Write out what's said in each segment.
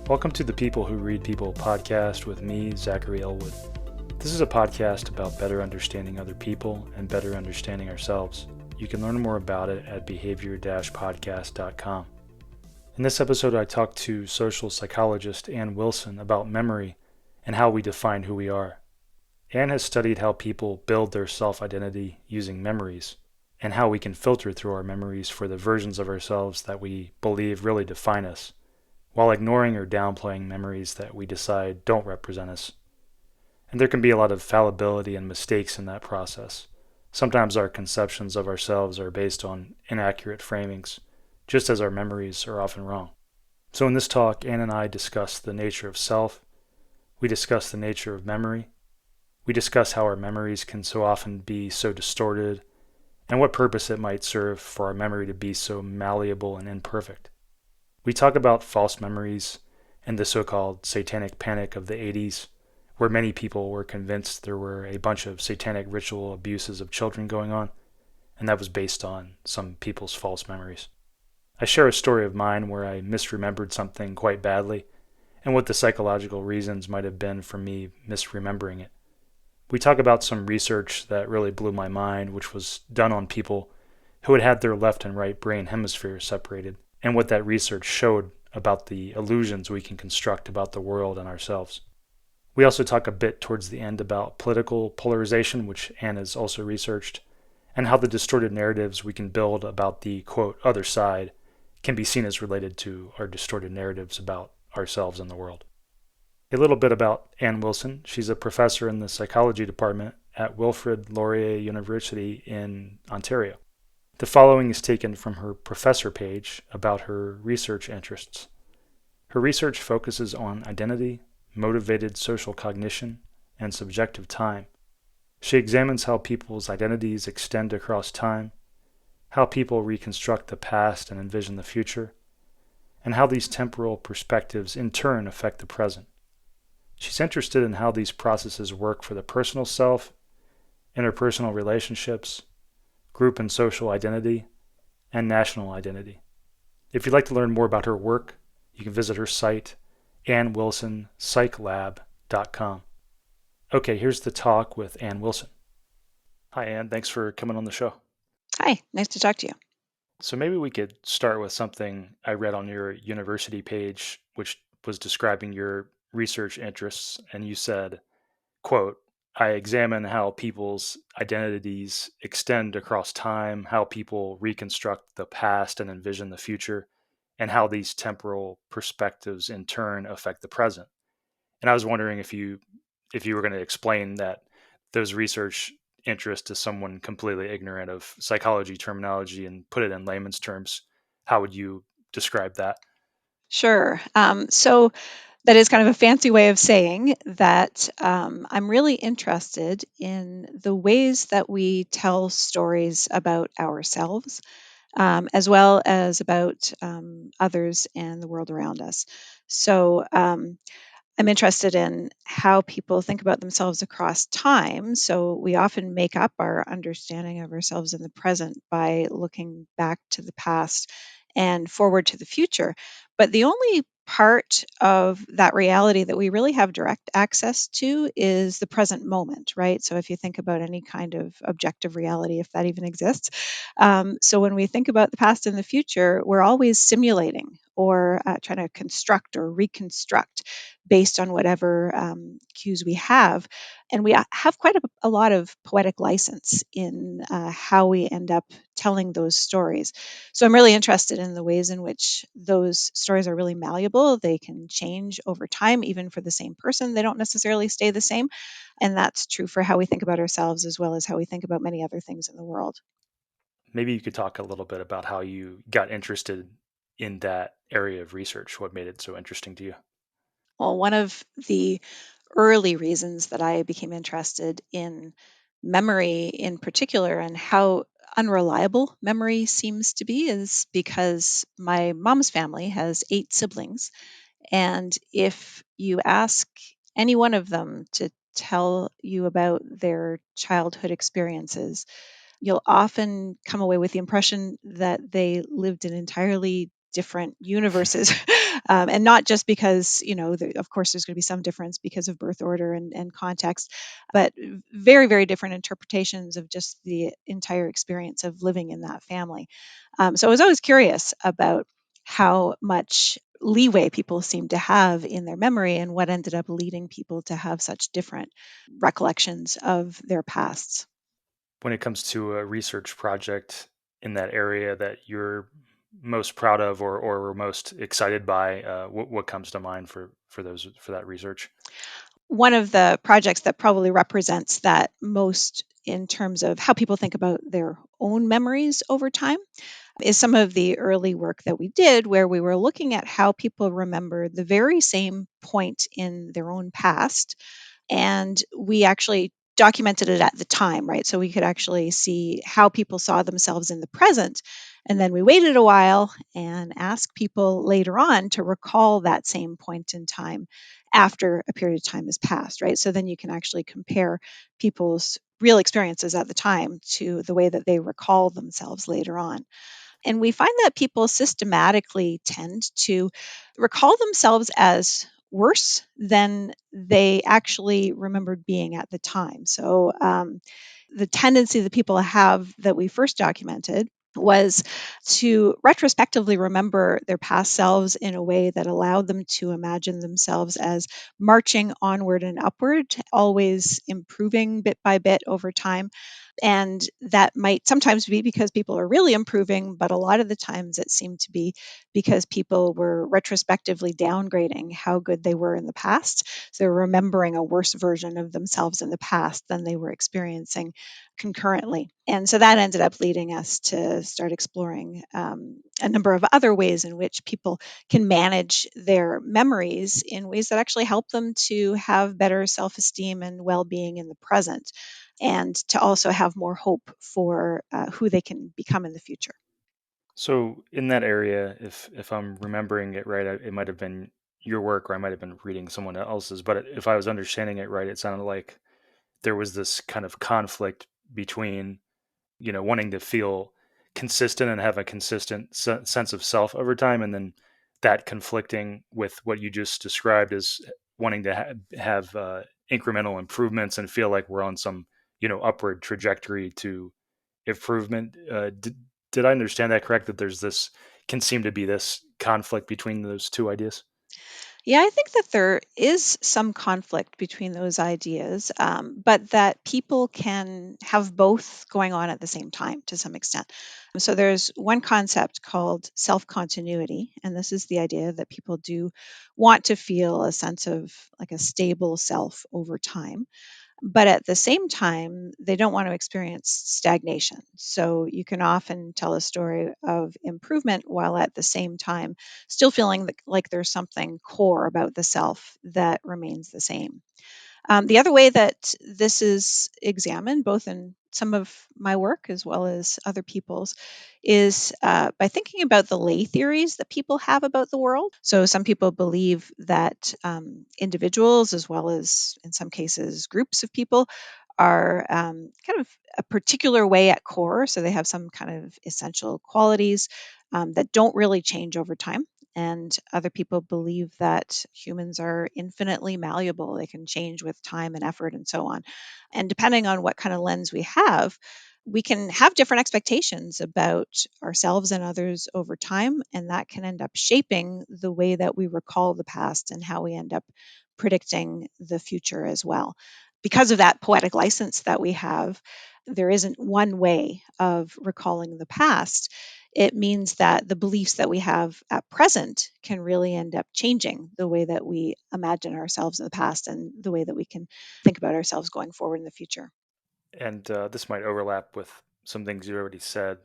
Welcome to the People Who Read People podcast with me, Zachary Elwood. This is a podcast about better understanding other people and better understanding ourselves. You can learn more about it at behavior-podcast.com. In this episode, I talked to social psychologist Ann Wilson about memory and how we define who we are. Ann has studied how people build their self-identity using memories and how we can filter through our memories for the versions of ourselves that we believe really define us, while ignoring or downplaying memories that we decide don't represent us. And there can be a lot of fallibility and mistakes in that process. Sometimes our conceptions of ourselves are based on inaccurate framings, just as our memories are often wrong. So in this talk, Ann and I discuss the nature of self, we discuss the nature of memory, we discuss how our memories can so often be so distorted, and what purpose it might serve for our memory to be so malleable and imperfect. We talk about false memories and the so-called satanic panic of the 80s, where many people were convinced there were a bunch of satanic ritual abuses of children going on, and that was based on some people's false memories. I share a story of mine where I misremembered something quite badly, and what the psychological reasons might have been for me misremembering it. We talk about some research that really blew my mind, which was done on people who had had their left and right brain hemispheres separated, and what that research showed about the illusions we can construct about the world and ourselves. We also talk a bit towards the end about political polarization, which Ann has also researched, and how the distorted narratives we can build about the, quote, other side can be seen as related to our distorted narratives about ourselves and the world. A little bit about Ann Wilson. She's a professor in the psychology department at Wilfrid Laurier University in Ontario. The following is taken from her professor page about her research interests. Her research focuses on identity, motivated social cognition, and subjective time. She examines how people's identities extend across time, how people reconstruct the past and envision the future, and how these temporal perspectives in turn affect the present. She's interested in how these processes work for the personal self, interpersonal relationships, group and social identity, and national identity. If you'd like to learn more about her work, you can visit her site, annwilsonpsychlab.com. Okay, here's the talk with Ann Wilson. Hi, Ann. Thanks for coming on the show. Hi, nice to talk to you. So maybe we could start with something I read on your university page, which was describing your research interests, and you said, quote, I examine how people's identities extend across time, how people reconstruct the past and envision the future, and how these temporal perspectives in turn affect the present. And I was wondering if you were going to explain those research interests to someone completely ignorant of psychology terminology and put it in layman's terms, how would you describe that? Sure. So that is kind of a fancy way of saying that I'm really interested in the ways that we tell stories about ourselves, as well as about others and the world around us. So I'm interested in how people think about themselves across time. So we often make up our understanding of ourselves in the present by looking back to the past and forward to the future. But the only part of that reality that we really have direct access to is the present moment, right? So if you think about any kind of objective reality, if that even exists. So when we think about the past and the future, we're always simulating or trying to construct or reconstruct based on whatever cues we have. And we have quite a lot of poetic license in how we end up telling those stories. So I'm really interested in the ways in which those stories are really malleable. They can change over time, even for the same person. They don't necessarily stay the same. And that's true for how we think about ourselves as well as how we think about many other things in the world. Maybe you could talk a little bit about how you got interested in that area of research, what made it so interesting to you. Well, one of the early reasons that I became interested in memory in particular and how unreliable memory seems to be is because my mom's family has 8 siblings. And if you ask any one of them to tell you about their childhood experiences, you'll often come away with the impression that they lived in entirely different universes. And not just because, of course, there's going to be some difference because of birth order and context, but very, very different interpretations of just the entire experience of living in that family. So I was always curious about how much leeway people seem to have in their memory and what ended up leading people to have such different recollections of their pasts. When it comes to a research project in that area that you're most proud of or were most excited by, what comes to mind for that research? One of the projects that probably represents that most in terms of how people think about their own memories over time is some of the early work that we did where we were looking at how people remember the very same point in their own past, and we actually documented it at the time, right? So we could actually see how people saw themselves in the present. And then we waited a while and asked people later on to recall that same point in time after a period of time has passed, right? So then you can actually compare people's real experiences at the time to the way that they recall themselves later on. And we find that people systematically tend to recall themselves as worse than they actually remembered being at the time. So, the tendency that people have that we first documented was to retrospectively remember their past selves in a way that allowed them to imagine themselves as marching onward and upward, always improving bit by bit over time. And that might sometimes be because people are really improving, but a lot of the times it seemed to be because people were retrospectively downgrading how good they were in the past. So they're remembering a worse version of themselves in the past than they were experiencing concurrently. And so that ended up leading us to start exploring a number of other ways in which people can manage their memories in ways that actually help them to have better self esteem and well being in the present, and to also have more hope for who they can become in the future. So in that area, if I'm remembering it right, it might have been your work or I might have been reading someone else's. But if I was understanding it right, it sounded like there was this kind of conflict between, wanting to feel consistent and have a consistent sense of self over time, and then that conflicting with what you just described as wanting to have incremental improvements and feel like we're on some, upward trajectory to improvement. Did I understand that correct? That there's this can seem to be this conflict between those two ideas. Yeah, I think that there is some conflict between those ideas, but that people can have both going on at the same time to some extent. So there's one concept called self continuity, and this is the idea that people do want to feel a sense of like a stable self over time. But at the same time, they don't want to experience stagnation. So you can often tell a story of improvement while at the same time still feeling like there's something core about the self that remains the same. The other way that this is examined, both in some of my work as well as other people's, is by thinking about the lay theories that people have about the world. So, some people believe that individuals, as well as in some cases groups of people, are kind of a particular way at core. So, they have some kind of essential qualities that don't really change over time. And other people believe that humans are infinitely malleable. They can change with time and effort and so on. And depending on what kind of lens we can have different expectations about ourselves and others over time. And that can end up shaping the way that we recall the past and how we end up predicting the future as well. Because of that poetic license that we have, there isn't one way of recalling the past. It means that the beliefs that we have at present can really end up changing the way that we imagine ourselves in the past and the way that we can think about ourselves going forward in the future. And this might overlap with some things you already said,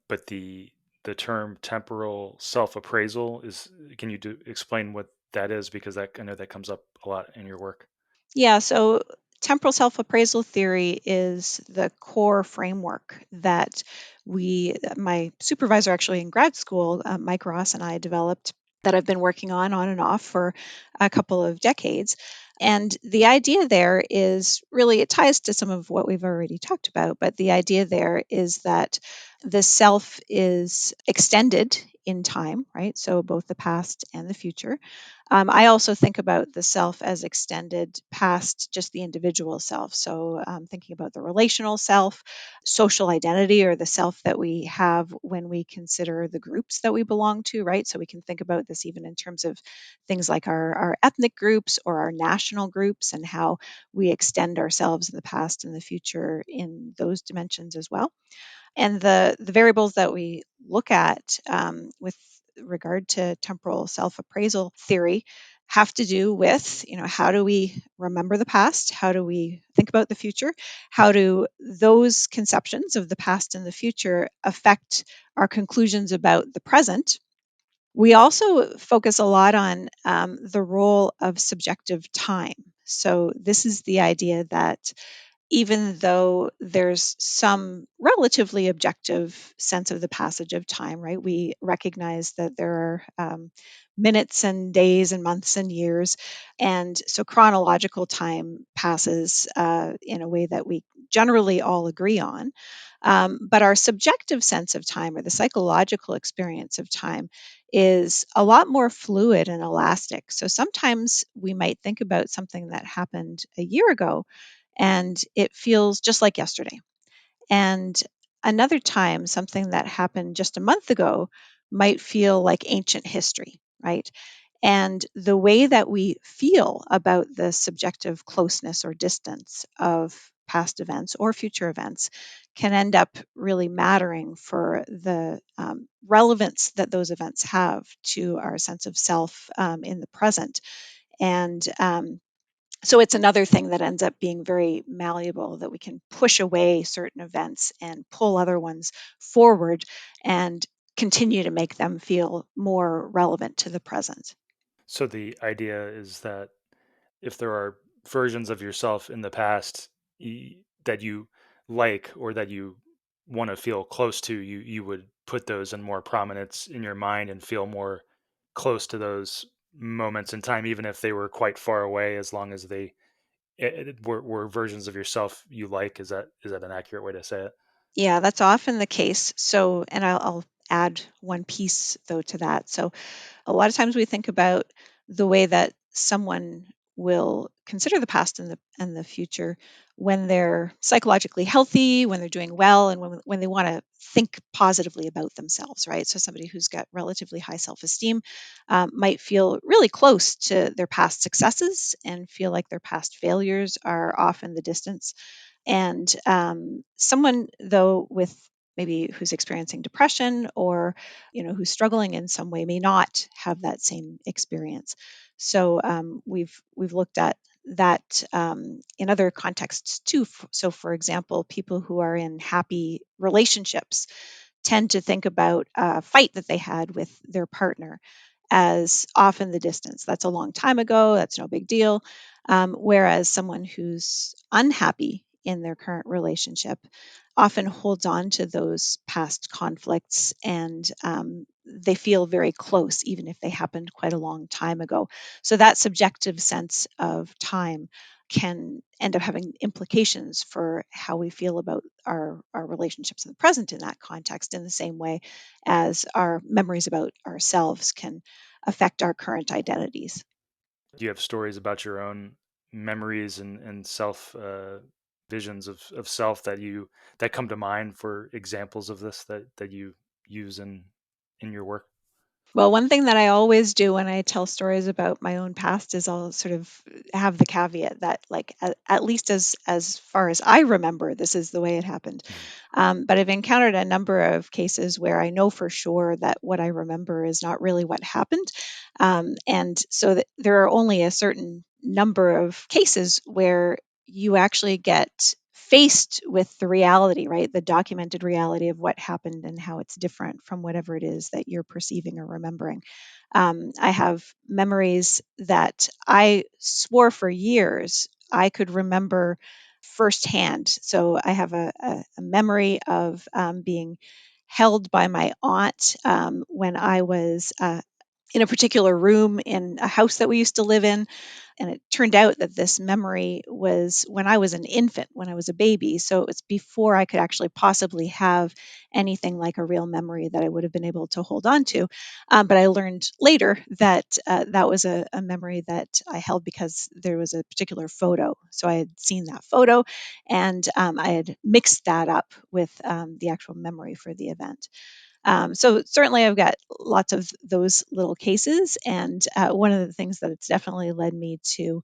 but the term temporal self appraisal is. Can you explain what that is? Because I know that comes up a lot in your work. Yeah, so temporal self appraisal theory is the core framework that my supervisor actually in grad school, Mike Ross, and I developed, that I've been working on and off for a couple of decades. And the idea there is really, it ties to some of what we've already talked about, but the idea there is that the self is extended in time, right? So both the past and the future. I also think about the self as extended past just the individual self. So thinking about the relational self, social identity, or the self that we have when we consider the groups that we belong to, right? So we can think about this even in terms of things like our ethnic groups or our national groups, and how we extend ourselves in the past and the future in those dimensions as well. And the variables that we look at with regard to temporal self-appraisal theory have to do with, how do we remember the past? How do we think about the future? How do those conceptions of the past and the future affect our conclusions about the present? We also focus a lot on the role of subjective time. So, this is the idea that even though there's some relatively objective sense of the passage of time, right? We recognize that there are minutes and days and months and years. And so chronological time passes in a way that we generally all agree on. But our subjective sense of time, or the psychological experience of time, is a lot more fluid and elastic. So sometimes we might think about something that happened a year ago and it feels just like yesterday. And another time, something that happened just a month ago might feel like ancient history, right? And the way that we feel about the subjective closeness or distance of past events or future events can end up really mattering for the relevance that those events have to our sense of self in the present. And so it's another thing that ends up being very malleable, that we can push away certain events and pull other ones forward and continue to make them feel more relevant to the present. So the idea is that if there are versions of yourself in the past that you like or that you want to feel close to, you would put those in more prominence in your mind and feel more close to those moments in time, even if they were quite far away, as long as they were versions of yourself you like. Is that an accurate way to say it? Yeah, that's often the case. So, and I'll add one piece though to that. So, a lot of times we think about the way that someone will consider the past and the future when they're psychologically healthy, when they're doing well, and when they want to think positively about themselves, right? So somebody who's got relatively high self-esteem might feel really close to their past successes and feel like their past failures are off in the distance. And someone, though, with maybe who's experiencing depression, or who's struggling in some way, may not have that same experience. So we've looked at that in other contexts too. So, for example, people who are in happy relationships tend to think about a fight that they had with their partner as often the distance. That's a long time ago. That's no big deal. Whereas someone who's unhappy in their current relationship often holds on to those past conflicts, and they feel very close, even if they happened quite a long time ago. So that subjective sense of time can end up having implications for how we feel about our relationships in the present in that context, in the same way as our memories about ourselves can affect our current identities. Do you have stories about your own memories and self visions of self that come to mind for examples of this that you use in your work? Well, one thing that I always do when I tell stories about my own past is I'll sort of have the caveat that, like, at least as far as I remember, this is the way it happened. Mhm. But I've encountered a number of cases where I know for sure that what I remember is not really what happened, and so there are only a certain number of cases where you actually get faced with the reality, right? The documented reality of what happened and how it's different from whatever it is that you're perceiving or remembering. I have memories that I swore for years I could remember firsthand. So I have a memory of being held by my aunt when I was in a particular room in a house that we used to live in. And it turned out that this memory was when I was an infant, when I was a baby. So it was before I could actually possibly have anything like a real memory that I would have been able to hold on to. But I learned later that that was a memory that I held because there was a particular photo. So I had seen that photo, and I had mixed that up with the actual memory for the event. So certainly, I've got lots of those little cases, and one of the things that it's definitely led me to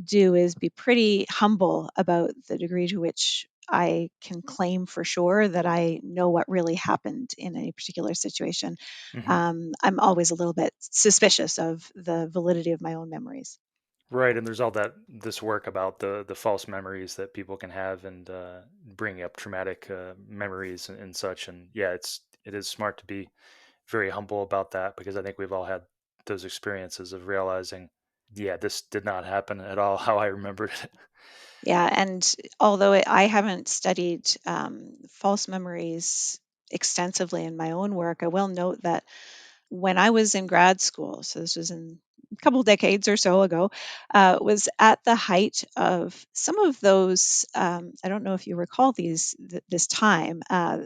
do is be pretty humble about the degree to which I can claim for sure that I know what really happened in any particular situation. Hmm. I'm always a little bit suspicious of the validity of my own memories. Right, and there's all that this work about the false memories that people can have, and bringing up traumatic memories and such. And yeah, it is smart to be very humble about that, because I think we've all had those experiences of realizing, yeah, this did not happen at all how I remembered it. Yeah, and although I haven't studied false memories extensively in my own work, I will note that when I was in grad school, so this was in a couple decades or so ago, was at the height of some of those. I don't know if you recall this time.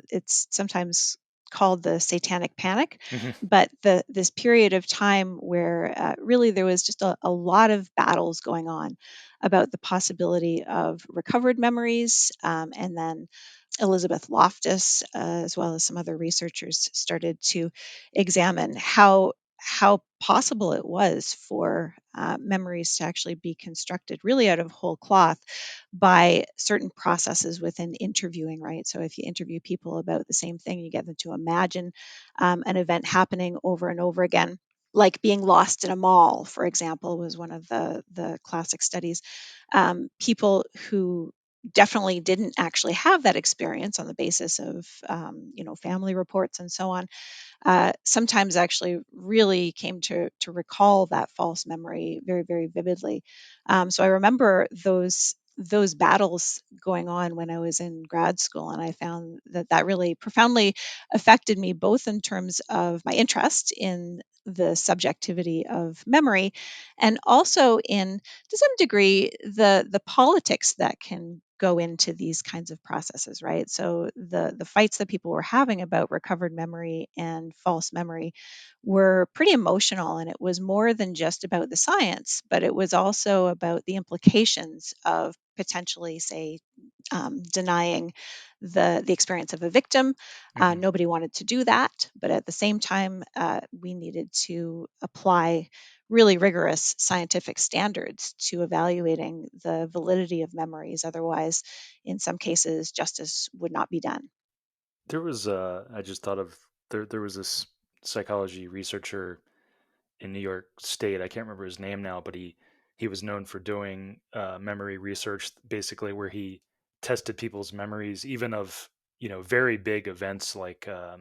It's sometimes called the Satanic Panic, Hmm. but this period of time where really there was just a lot of battles going on about the possibility of recovered memories, and then Elizabeth Loftus, as well as some other researchers, started to examine how possible it was for memories to actually be constructed really out of whole cloth by certain processes within interviewing, right? So if you interview people about the same thing, you get them to imagine an event happening over and over again. Like being lost in a mall, for example, was one of the classic studies. People who definitely didn't actually have that experience on the basis of family reports and so on, sometimes actually really came to recall that false memory very, very vividly. So I remember those battles going on when I was in grad school, and I found that that really profoundly affected me, both in terms of my interest in the subjectivity of memory, and also in, to some degree, the politics that can go into these kinds of processes, right? So the fights that people were having about recovered memory and false memory were pretty emotional, and it was more than just about the science, but it was also about the implications of potentially, say, denying the experience of a victim. Hmm. Nobody wanted to do that, but at the same time, we needed to apply really rigorous scientific standards to evaluating the validity of memories. Otherwise, in some cases, justice would not be done. There was I just thought of, there was this psychology researcher in New York State. I can't remember his name now, but he was known for doing memory research, basically where he tested people's memories, even of very big events like I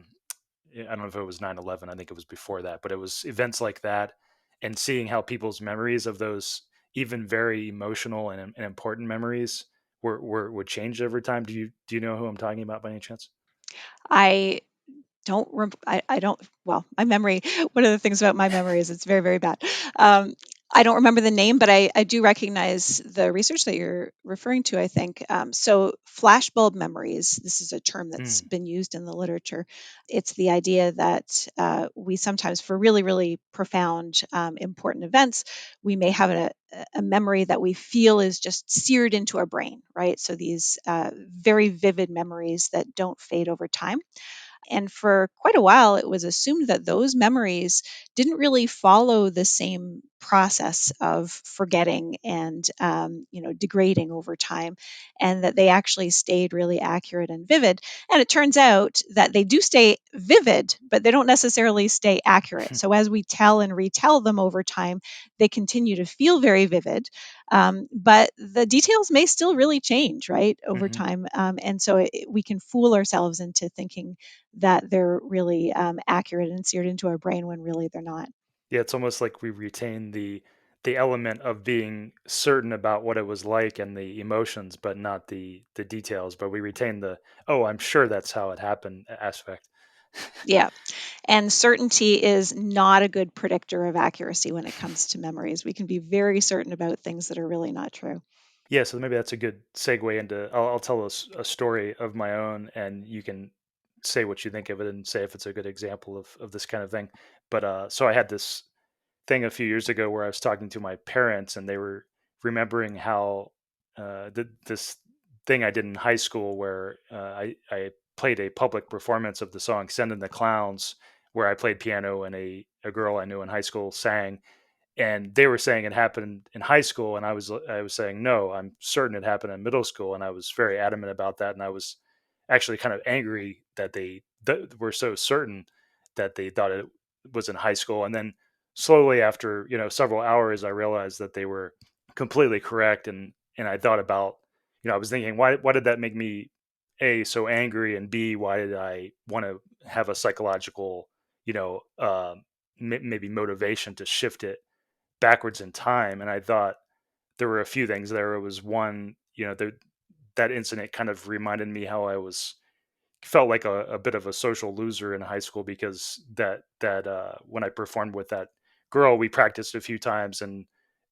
don't know if it was 9/11. I think it was before that, but it was events like that, and seeing how people's memories of those even very emotional and important memories would change over time. Do you know who I'm talking about by any chance? I I don't, well, my memory, one of the things about my memory is it's very, very bad. Um, I don't remember the name, but I do recognize the research that you're referring to, I think. So, flashbulb memories, this is a term that's Mm. been used in the literature. It's the idea that we sometimes, for really, really profound, important events, we may have a memory that we feel is just seared into our brain, right? So, these very vivid memories that don't fade over time. And for quite a while, it was assumed that those memories didn't really follow the same process of forgetting and degrading over time, and that they actually stayed really accurate and vivid. And it turns out that they do stay vivid, but they don't necessarily stay accurate. So as we tell and retell them over time, they continue to feel very vivid, but the details may still really change, right, over Hmm. time. And so we can fool ourselves into thinking that they're really accurate and seared into our brain when really they're not. Yeah, it's almost like we retain the element of being certain about what it was like and the emotions, but not the details. But we retain the, oh, I'm sure that's how it happened aspect. Yeah. And certainty is not a good predictor of accuracy when it comes to memories. We can be very certain about things that are really not true. Yeah, so maybe that's a good segue into. I'll tell a story of my own, and you can say what you think of it and say if it's a good example of this kind of thing. But so I had this thing a few years ago where I was talking to my parents, and they were remembering how this thing I did in high school where I played a public performance of the song "Send in the Clowns," where I played piano and a girl I knew in high school sang, and they were saying it happened in high school, and I was saying no, I'm certain it happened in middle school, and I was very adamant about that, and I was actually kind of angry that they were so certain that they thought it was in high school. And then slowly, after several hours, I realized that they were completely correct, and I thought about, I was thinking, why did that make me a so angry, and b, why did I want to have a psychological, you know maybe motivation to shift it backwards in time. And I thought there were a few things there. It was one, that incident kind of reminded me how I was felt like a bit of a social loser in high school, because when I performed with that girl, we practiced a few times, and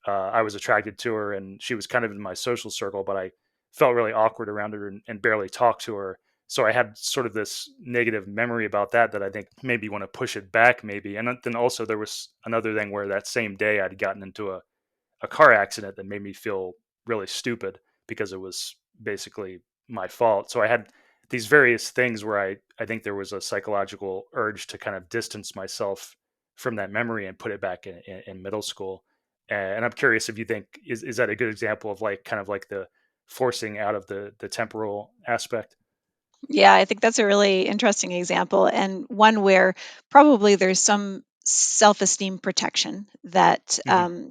I was attracted to her, and she was kind of in my social circle, but I felt really awkward around her, and barely talked to her. So I had sort of this negative memory about that I think maybe want to push it back, maybe. And then also there was another thing where that same day I'd gotten into a car accident that made me feel really stupid because it was basically my fault. So I had these various things where I think there was a psychological urge to kind of distance myself from that memory and put it back in middle school. And I'm curious if you think, is that a good example of like kind of like the forcing out of the temporal aspect? Yeah, I think that's a really interesting example, and one where probably there's some self esteem protection that Hmm.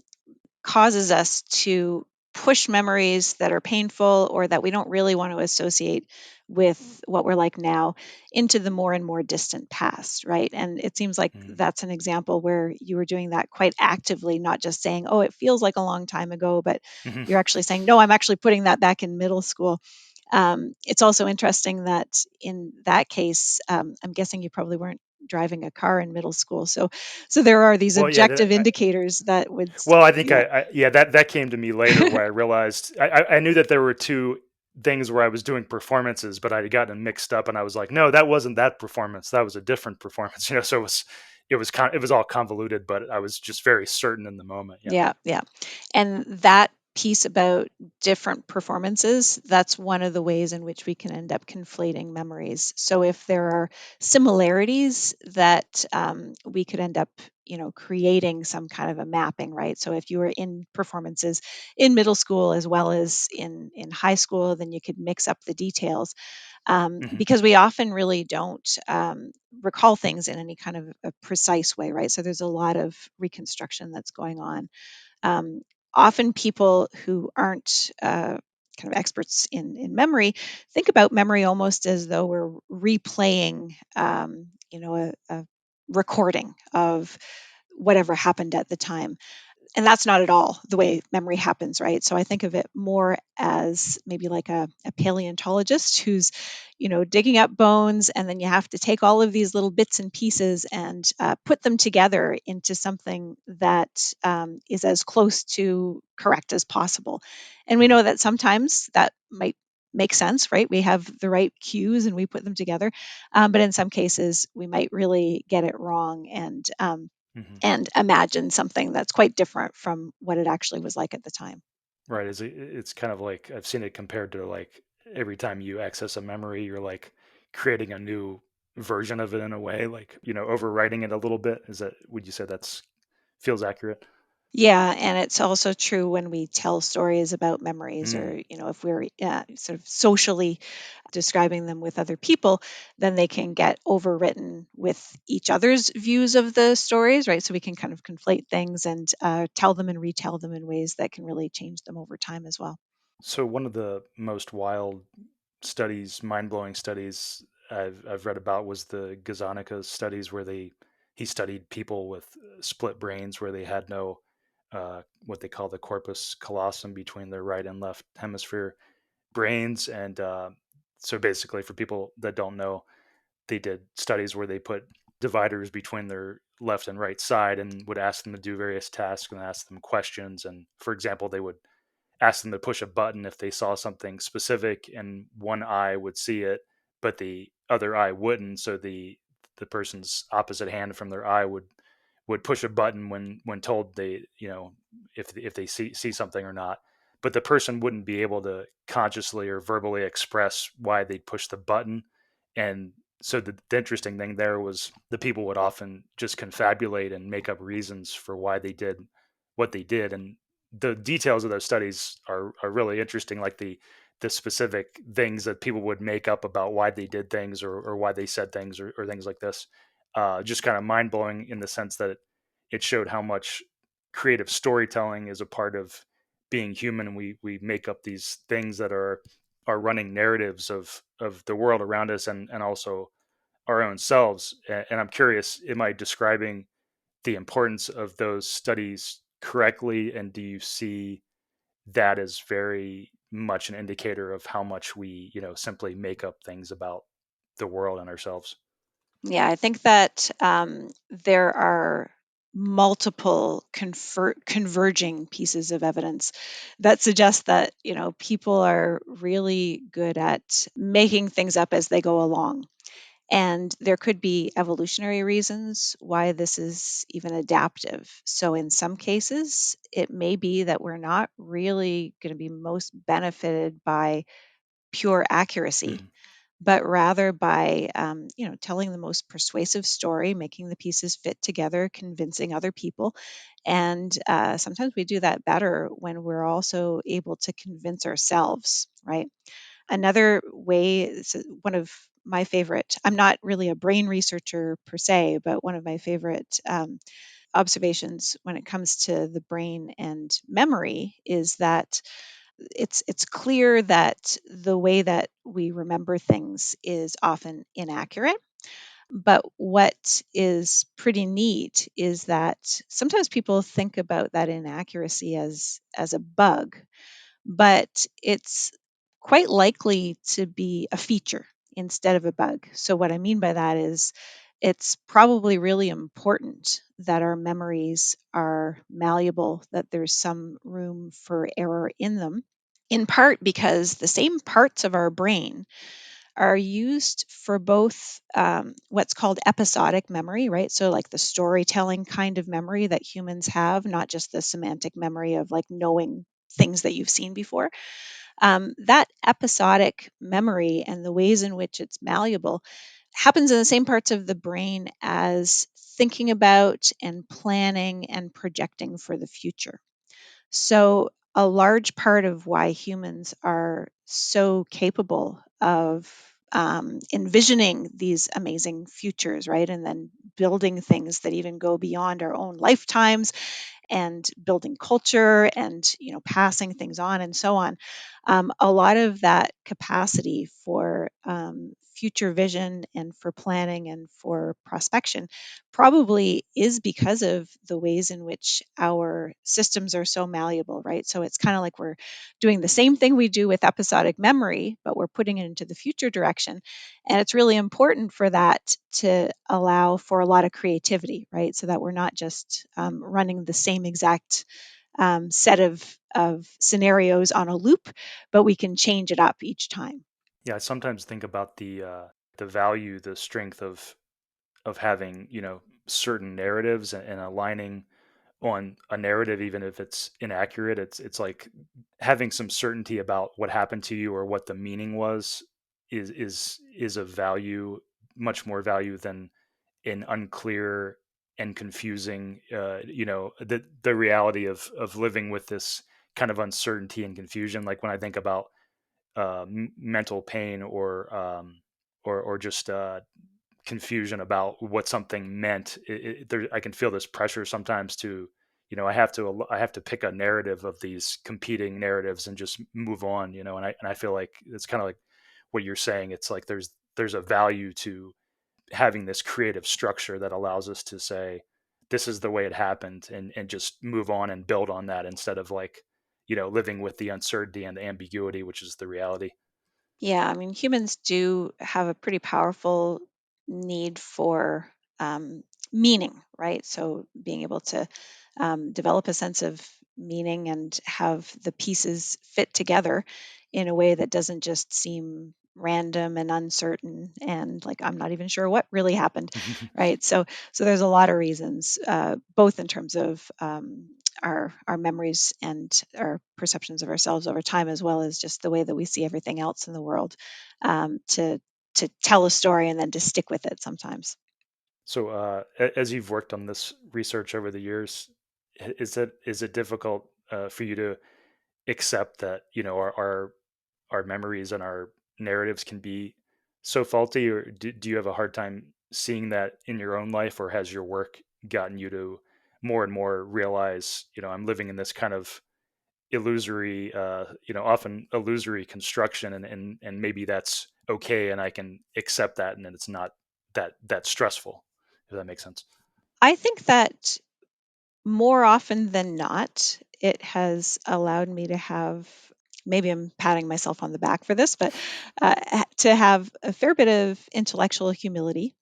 causes us to push memories that are painful or that we don't really want to associate with what we're like now into the more and more distant past, right? And it seems like Hmm. that's an example where you were doing that quite actively, not just saying, oh, it feels like a long time ago, but Hmm. you're actually saying, no, I'm actually putting that back in middle school. It's also interesting that in that case, I'm guessing you probably weren't driving a car in middle school. So there are these Well, yeah. objective indicators that would, Well, I think yeah, yeah, that came to me later, where I realized I knew that there were two things where I was doing performances, but I'd gotten mixed up, and I was like, no, that wasn't that performance. That was a different performance. So it was all convoluted, but I was just very certain in the moment. Yeah. yeah, yeah. And that piece about different performances, that's one of the ways in which we can end up conflating memories. So if there are similarities that we could end up, creating some kind of a mapping, right? So if you were in performances in middle school as well as in high school, then you could mix up the details, Hmm. because we often really don't recall things in any kind of a precise way, right? So there's a lot of reconstruction that's going on. um, Often people who aren't kind of experts in memory think about memory almost as though we're replaying, a recording of whatever happened at the time, and that's not at all the way memory happens, right? So I think of it more as maybe like a paleontologist who's, digging up bones, and then you have to take all of these little bits and pieces and put them together into something that is as close to correct as possible. And we Hmm. know that sometimes that might make sense, right? We have the right cues and we put them together, but in some cases we might really get it wrong, Hmm. and imagine something that's quite different from what it actually was like at the time. Right. It's kind of like I've seen it compared to like every time you access a memory, you're like creating a new version of it in a way, like overwriting it a little bit. Is that would you say that's feels accurate? Yeah, and it's also true when we tell stories about memories, Mm. or if we're sort of socially describing them with other people, then they can get overwritten with each other's views of the stories, right? So we can kind of conflate things and tell them and retell them in ways that can really change them over time as well. So one of the most wild studies, mind-blowing studies I've read about was the Gazzaniga studies, where he studied people with split brains, where they had no what they call the corpus callosum between their right and left hemisphere brains. And so basically, for people that don't know, they did studies where they put dividers between their left and right side and would ask them to do various tasks and ask them questions. And for example, they would ask them to push a button if they saw something specific, and one eye would see it, but the other eye wouldn't. So the person's opposite hand from their eye would push a button when told they, if they see something or not. But the person wouldn't be able to consciously or verbally express why they pushed the button. And so the interesting thing there was the people would often just confabulate and make up reasons for why they did what they did. And the details of those studies are really interesting, like the specific things that people would make up about why they did things, or why they said things, or things like this. Just kind of mind blowing in the sense that it showed how much creative storytelling is a part of being human. And we make up these things that are running narratives of the world around us, and also our own selves. And I'm curious, am I describing the importance of those studies correctly? And do you see that as very much an indicator of how much we, simply make up things about the world and ourselves? Yeah, I think that there are multiple converging pieces of evidence that suggest that people are really good at making things up as they go along. And there could be evolutionary reasons why this is even adaptive. So, in some cases, it may be that we're not really going to be most benefited by pure accuracy, Mhm. but rather by telling the most persuasive story, making the pieces fit together, convincing other people. And sometimes we do that better when we're also able to convince ourselves, right? Another way, one of my favorite, I'm not really a brain researcher per se, but one of my favorite observations when it comes to the brain and memory is that it's clear that the way that we remember things is often inaccurate. But what is pretty neat is that sometimes people think about that inaccuracy as a bug, but it's quite likely to be a feature instead of a bug. So, what I mean by that is it's probably really important that our memories are malleable, that there's some room for error in them, in part because the same parts of our brain are used for both what's called episodic memory, right? So, like the storytelling kind of memory that humans have, not just the semantic memory of like knowing things that you've seen before. That episodic memory and the ways in which it's malleable happens in the same parts of the brain as thinking about and planning and projecting for the future. So, a large part of why humans are so capable of envisioning these amazing futures, right? And then building things that even go beyond our own lifetimes and building culture and passing things on and so on. A lot of that capacity for future vision and for planning and for prospection probably is because of the ways in which our systems are so malleable, right? So it's kind of like we're doing the same thing we do with episodic memory, but we're putting it into the future direction. And it's really important for that to allow for a lot of creativity, right? So that we're not just running the same exact set of scenarios on a loop, but we can change it up each time. Yeah, I sometimes think about the value, the strength of having, certain narratives, and aligning on a narrative, even if it's inaccurate. It's like having some certainty about what happened to you or what the meaning was is of value, much more value than an unclear and confusing, the reality of living with this kind of uncertainty and confusion. Like when I think about mental pain, or just confusion about what something meant. I can feel this pressure sometimes to, I have to pick a narrative of these competing narratives and just move on. And I feel like it's kind of like what you're saying. It's like there's a value to having this creative structure that allows us to say this is the way it happened, and just move on and build on that, instead of like, living with the uncertainty and the ambiguity, which is the reality. Yeah, I mean, humans do have a pretty powerful need for meaning, right? So being able to develop a sense of meaning and have the pieces fit together in a way that doesn't just seem random and uncertain and like I'm not even sure what really happened, right? So there's a lot of reasons, both in terms of our memories and our perceptions of ourselves over time, as well as just the way that we see everything else in the world, to tell a story and then to stick with it sometimes. So, as you've worked on this research over the years, is it difficult for you to accept that our memories and our narratives can be so faulty, or do you have a hard time seeing that in your own life, or has your work gotten you to more and more realize, I'm living in this kind of illusory, often illusory construction, and maybe that's okay, and I can accept that, and then it's not that stressful, if that makes sense. I think that more often than not, it has allowed me to have, maybe I'm patting myself on the back for this, but to have a fair bit of intellectual humility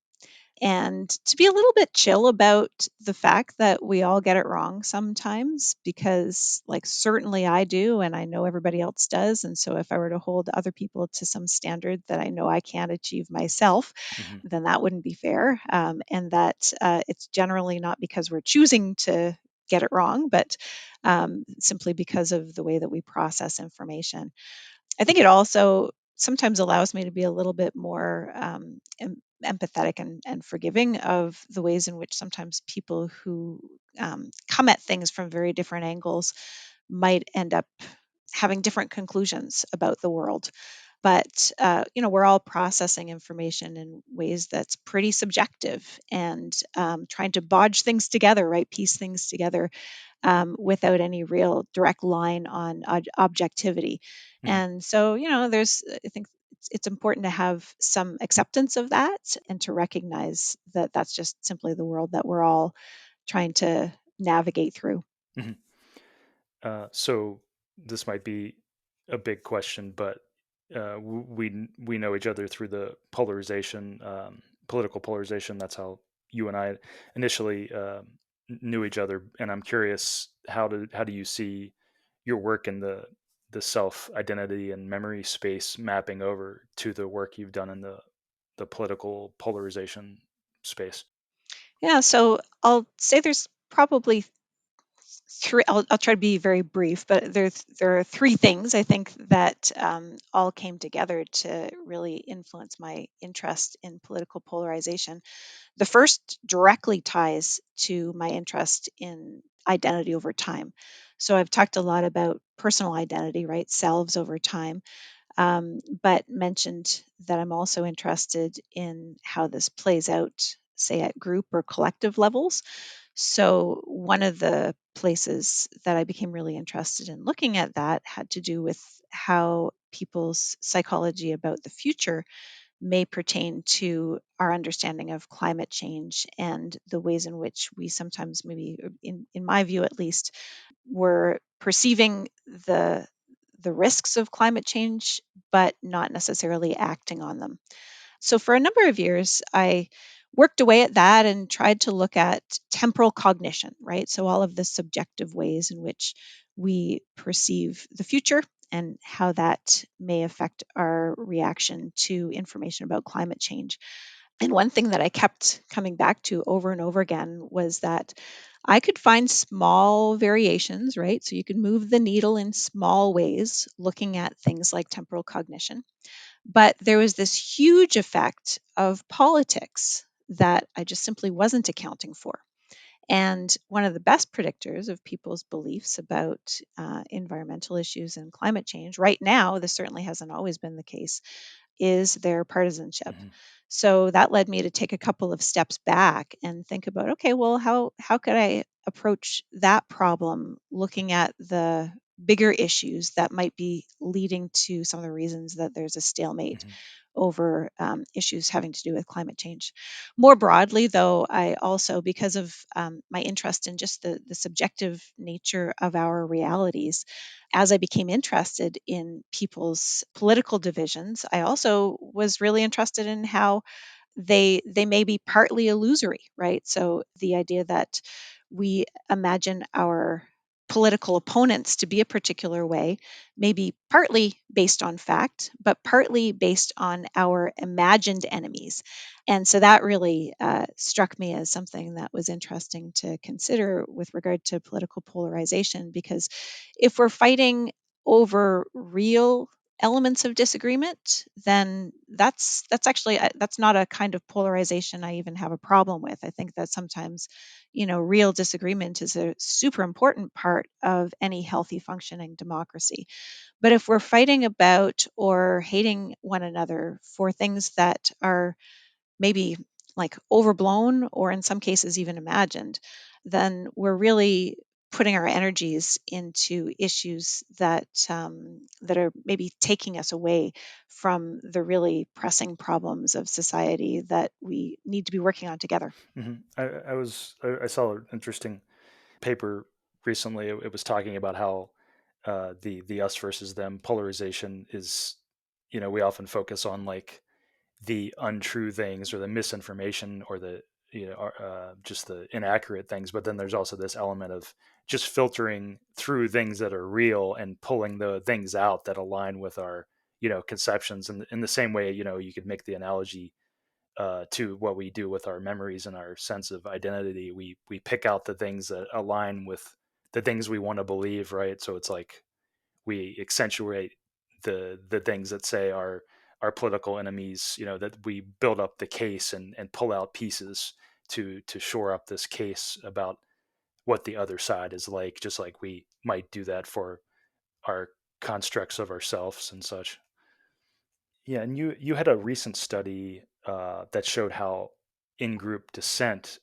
and to be a little bit chill about the fact that we all get it wrong sometimes, because like certainly I do and I know everybody else does, and so if I were to hold other people to some standard that I know I can't achieve myself, Hmm. then that wouldn't be fair, and that it's generally not because we're choosing to get it wrong, but simply because of the way that we process information. I think it also sometimes allows me to be a little bit more empathetic and forgiving of the ways in which sometimes people who come at things from very different angles might end up having different conclusions about the world. But we're all processing information in ways that's pretty subjective, and trying to bodge things together, right, piece things together without any real direct line on objectivity. Hmm. And so, there's, I think it's important to have some acceptance of that and to recognize that that's just simply the world that we're all trying to navigate through. Hmm. So this might be a big question, but we know each other through the polarization, political polarization. That's how you and I initially knew each other. And I'm curious, how do you see your work in the self identity and memory space mapping over to the work you've done in the political polarization space? Yeah, so I'll say there's probably three. I'll try to be very brief, but there are three things I think that all came together to really influence my interest in political polarization. The first directly ties to my interest in identity over time. So I've talked a lot about personal identity, right? Selves over time, but mentioned that I'm also interested in how this plays out, say, at group or collective levels. So, one of the places that I became really interested in looking at that had to do with how people's psychology about the future may pertain to our understanding of climate change and the ways in which we sometimes, maybe in my view at least, were perceiving the the risks of climate change, but not necessarily acting on them. So, for a number of years, I worked away at that and tried to look at temporal cognition, right? So, all of the subjective ways in which we perceive the future and how that may affect our reaction to information about climate change. And one thing that I kept coming back to over and over again was that I could find small variations, right? So you could move the needle in small ways looking at things like temporal cognition. But there was this huge effect of politics that I just simply wasn't accounting for. And one of the best predictors of people's beliefs about environmental issues and climate change right now, this certainly hasn't always been the case, is their partisanship. Hmm. So that led me to take a couple of steps back and think about, okay, well, how could I approach that problem looking at the bigger issues that might be leading to some of the reasons that there's a stalemate Hmm. over issues having to do with climate change. More broadly, though, I also, because of my interest in just the subjective nature of our realities, as I became interested in people's political divisions, I also was really interested in how they may be partly illusory, right? So the idea that we imagine our political opponents to be a particular way may be partly based on fact, but partly based on our imagined enemies. And so that really struck me as something that was interesting to consider with regard to political polarization, because if we're fighting over real elements of disagreement, then that's actually that's not a kind of polarization I even have a problem with. I think that sometimes, real disagreement is a super important part of any healthy functioning democracy. But if we're fighting about or hating one another for things that are maybe like overblown or in some cases even imagined, then we're really putting our energies into issues that are maybe taking us away from the really pressing problems of society that we need to be working on together. I saw an interesting paper recently. It was talking about how the us versus them polarization is, we often focus on like the untrue things or the misinformation or the just the inaccurate things, but then there's also this element of just filtering through things that are real and pulling the things out that align with our conceptions. And in the same way, you could make the analogy to what we do with our memories and our sense of identity. We pick out the things that align with the things we want to believe, right? So it's like we accentuate the things that say our political enemies, that we build up the case and pull out pieces to shore up this case about what the other side is like, just like we might do that for our constructs of ourselves and such. Yeah, and you had a recent study that showed how in-group dissent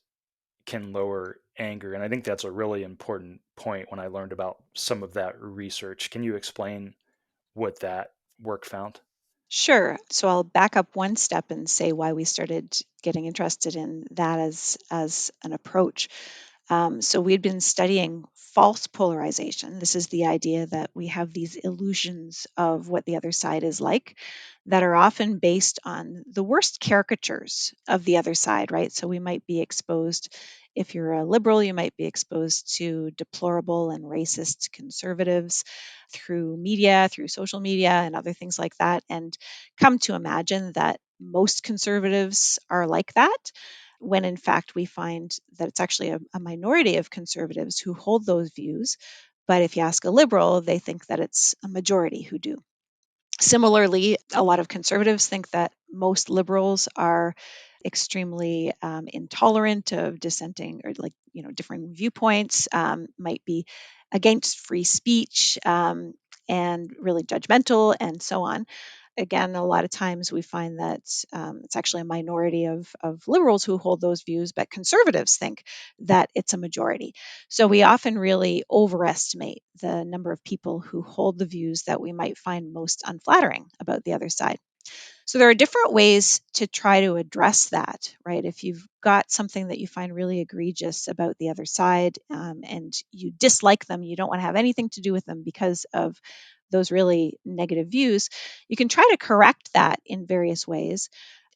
can lower anger, and I think that's a really important point when I learned about some of that research. Can you explain what that work found? Sure. So I'll back up one step and say why we started getting interested in that as an approach. So we'd been studying false polarization. This is the idea that we have these illusions of what the other side is like that are often based on the worst caricatures of the other side, right? So we might be exposed, if you're a liberal, you might be exposed to deplorable and racist conservatives through media, through social media, and other things like that, and come to imagine that most conservatives are like that, when in fact we find that it's actually a minority of conservatives who hold those views. But if you ask a liberal, they think that it's a majority who do. Similarly, a lot of conservatives think that most liberals are extremely intolerant of dissenting or like differing viewpoints, might be against free speech, and really judgmental and so on. Again, a lot of times we find that it's actually a minority of liberals who hold those views, but conservatives think that it's a majority. So we often really overestimate the number of people who hold the views that we might find most unflattering about the other side. So there are different ways to try to address that, right? If you've got something that you find really egregious about the other side, and you dislike them, you don't want to have anything to do with them because of those really negative views, you can try to correct that in various ways.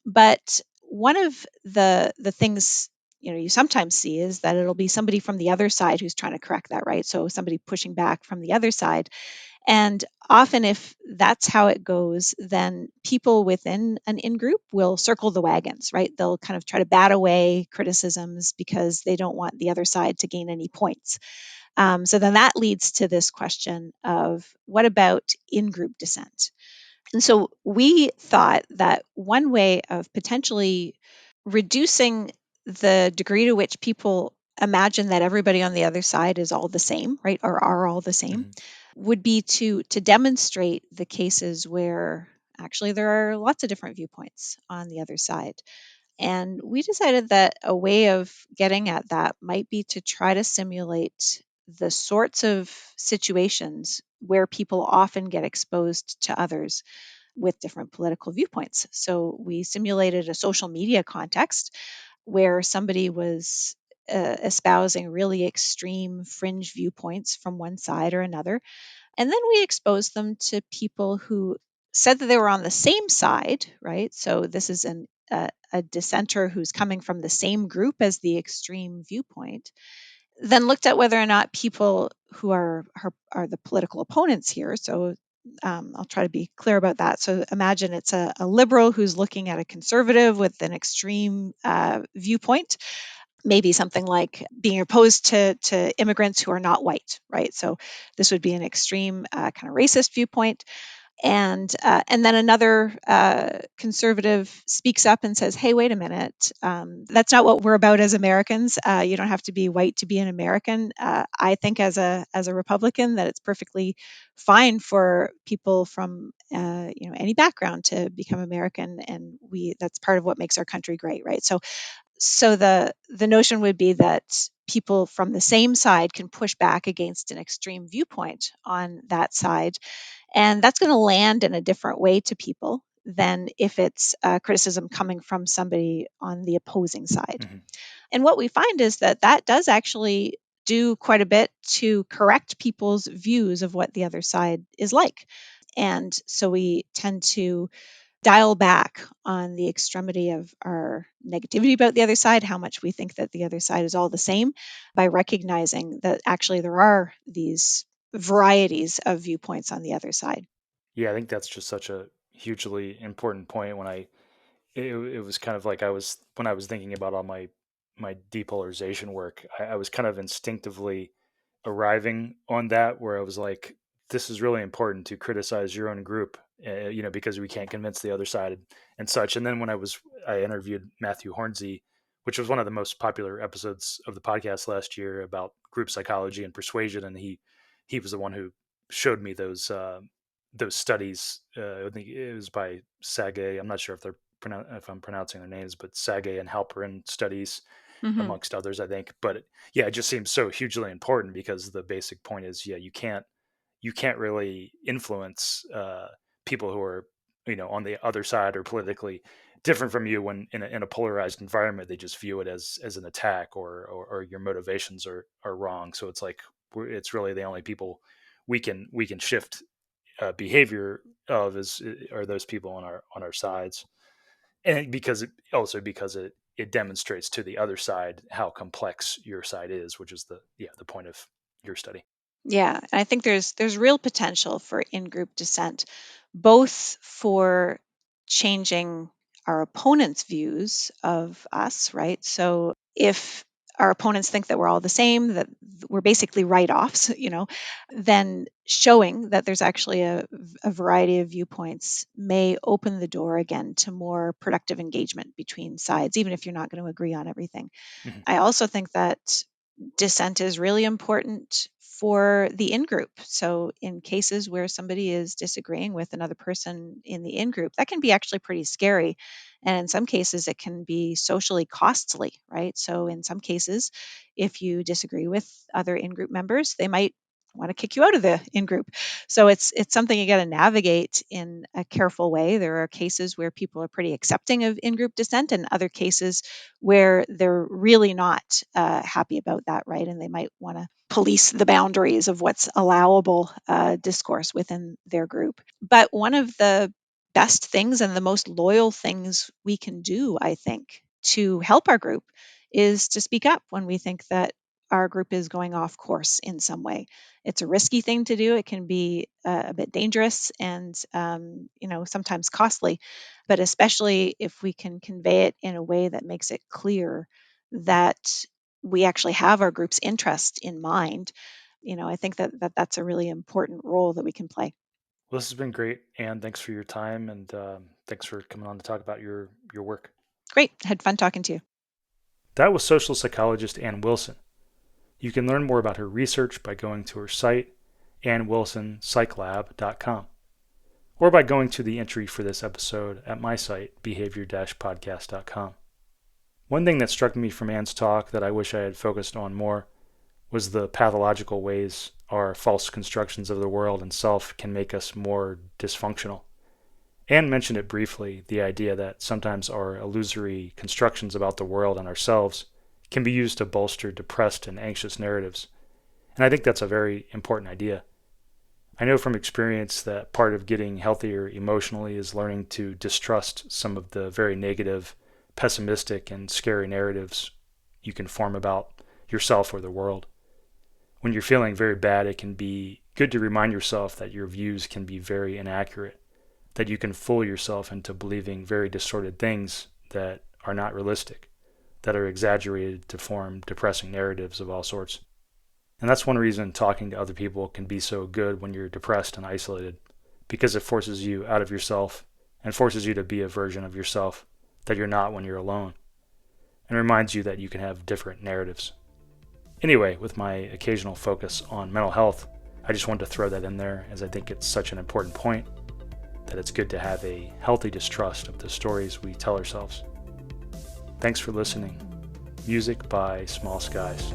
But one of the things you sometimes see is that it'll be somebody from the other side who's trying to correct that, right? So somebody pushing back from the other side, and often, if that's how it goes, then people within an in group will circle the wagons, right? They'll kind of try to bat away criticisms because they don't want the other side to gain any points. So then that leads to this question of what about in group dissent? And so we thought that one way of potentially reducing the degree to which people imagine that everybody on the other side is all the same, right, or are all the same, Hmm. would be to demonstrate the cases where actually there are lots of different viewpoints on the other side. And we decided that a way of getting at that might be to try to simulate the sorts of situations where people often get exposed to others with different political viewpoints. So we simulated a social media context where somebody was espousing really extreme fringe viewpoints from one side or another. And then we exposed them to people who said that they were on the same side, right? So this is a dissenter who's coming from the same group as the extreme viewpoint, then looked at whether or not people who are the political opponents here. So I'll try to be clear about that. So imagine it's a liberal who's looking at a conservative with an extreme viewpoint, maybe something like being opposed to immigrants who are not white, right? So this would be an extreme kind of racist viewpoint. And then another conservative speaks up and says, "Hey, wait a minute, that's not what we're about as Americans. You don't have to be white to be an American." I think as a Republican that it's perfectly fine for people from any background to become American, and we that's part of what makes our country great, right? So the notion would be that people from the same side can push back against an extreme viewpoint on that side, and that's going to land in a different way to people than if it's criticism coming from somebody on the opposing side. Mm-hmm. And what we find is that that does actually do quite a bit to correct people's views of what the other side is like. And so we tend to dial back on the extremity of our negativity about the other side, how much we think that the other side is all the same, by recognizing that actually there are these varieties of viewpoints on the other side. Yeah, I think that's just such a hugely important point. It was kind of like when I was thinking about all my depolarization work, I was kind of instinctively arriving on that, where I was like, this is really important to criticize your own group, because we can't convince the other side and such. And then when I interviewed Matthew Hornsey, which was one of the most popular episodes of the podcast last year about group psychology and persuasion, and he was the one who showed me those studies. I think it was by Sage. I'm not sure if I'm pronouncing their names, but Sage and Halperin studies, Mm-hmm. amongst others, I think. But yeah, it just seems so hugely important, because the basic point is, yeah, you can't really influence people who are on the other side or politically different from you, when in a polarized environment they just view it as an attack, or your motivations are wrong. So it's like it's really the only people we can shift behavior of is are those people on our sides. And because it demonstrates to the other side how complex your side is, which is the point of your study. Yeah, and I think there's real potential for in-group dissent, both for changing our opponents' views of us, right? So if our opponents think that we're all the same, that we're basically write-offs, then showing that there's actually a variety of viewpoints may open the door again to more productive engagement between sides, even if you're not going to agree on everything. Mhm. I also think that dissent is really important for the in group. So, in cases where somebody is disagreeing with another person in the in group, that can be actually pretty scary. And in some cases, it can be socially costly, right? So, in some cases, if you disagree with other in group members, they might want to kick you out of the in group. So it's something you got to navigate in a careful way. There are cases where people are pretty accepting of in group dissent, and other cases where they're really not happy about that, right? And they might want to police the boundaries of what's allowable discourse within their group. But one of the best things and the most loyal things we can do, I think, to help our group is to speak up when we think that our group is going off course in some way. It's a risky thing to do. It can be a bit dangerous and, sometimes costly, but especially if we can convey it in a way that makes it clear that we actually have our group's interest in mind. I think that's a really important role that we can play. Well, this has been great, and thanks for your time, and thanks for coming on to talk about your work. Great. Had fun talking to you. That was social psychologist Ann Wilson. You can learn more about her research by going to her site, annwilsonpsychlab.com, or by going to the entry for this episode at my site, behavior-podcast.com. One thing that struck me from Ann's talk that I wish I had focused on more was the pathological ways our false constructions of the world and self can make us more dysfunctional. Anne mentioned it briefly, the idea that sometimes our illusory constructions about the world and ourselves can be used to bolster depressed and anxious narratives. And I think that's a very important idea. I know from experience that part of getting healthier emotionally is learning to distrust some of the very negative pessimistic and scary narratives you can form about yourself or the world. When you're feeling very bad, it can be good to remind yourself that your views can be very inaccurate, that you can fool yourself into believing very distorted things that are not realistic, that are exaggerated to form depressing narratives of all sorts. And that's one reason talking to other people can be so good when you're depressed and isolated, because it forces you out of yourself and forces you to be a version of yourself that you're not when you're alone, and reminds you that you can have different narratives. Anyway, with my occasional focus on mental health, I just wanted to throw that in there as I think it's such an important point, that it's good to have a healthy distrust of the stories we tell ourselves. Thanks for listening. Music by Small Skies.